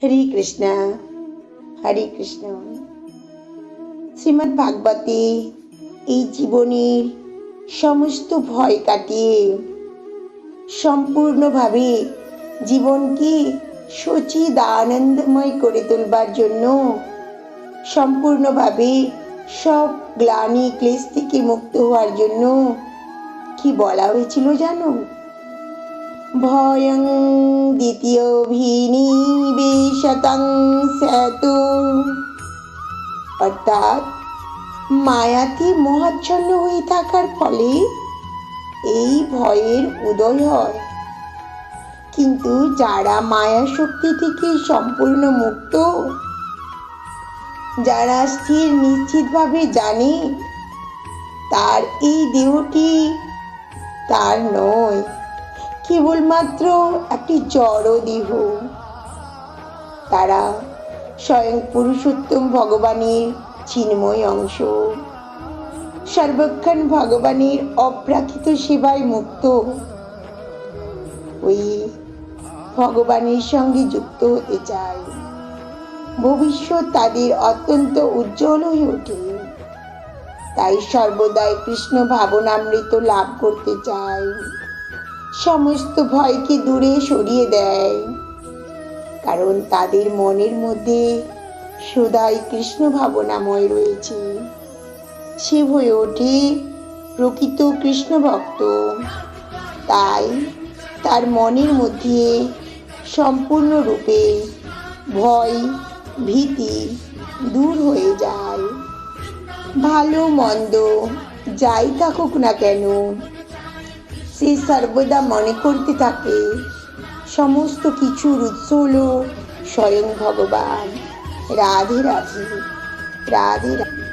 হরে কৃষ্ণ, হরে কৃষ্ণ। শ্রীমদ্ ভাগবতে এই জীবনের সমস্ত ভয় কাটিয়ে সম্পূর্ণভাবে জীবনকে সচিদানন্দময় করে তোলবার জন্য, সম্পূর্ণভাবে সব গ্লানি ক্লেশ থেকে মুক্ত হওয়ার জন্য কি বলা হয়েছিল জানো? ভয়ং দ্বিতীয়ভিনিবেশতং সেতু, অর্থাৎ মায়াতে মোহাচ্ছন্ন হয়ে থাকার ফলে এই ভয়ের উদয় হয়। কিন্তু যারা মায়া শক্তি থেকে সম্পূর্ণ মুক্ত, যারা স্থির নিশ্চিতভাবে জানে তার এই দেহটি তার নয়, কেবলমাত্র একটি জড় দেহ, তারা স্বয়ং পুরুষোত্তম ভগবানের চিন্ময় অংশ, সর্বক্ষণ ভগবানের অপ্রাকৃত সেবায় মুক্ত ওই ভগবানের সঙ্গে যুক্ত হতে চায়। ভবিষ্যৎ তাদের অত্যন্ত উজ্জ্বল হয়ে ওঠে, তাই সর্বদাই কৃষ্ণ ভাবনামৃত লাভ করতে চায়, সমস্ত ভয়কে দূরে সরিয়ে দেয়, কারণ তাদের মনের মধ্যে সদাই কৃষ্ণ ভাবনাময় রয়েছে। সে হয়ে ওঠে প্রকৃত কৃষ্ণ ভক্ত। তাই তার মনের মধ্যে সম্পূর্ণরূপে ভয় ভীতি দূর হয়ে যায়। ভালো মন্দ যাই থাকুক না কেন, সে সর্বদা মনে করতে থাকে সমস্ত কিছুর উৎস হলো স্বয়ং ভগবান। রাধে রাধে, রাধে রাধে।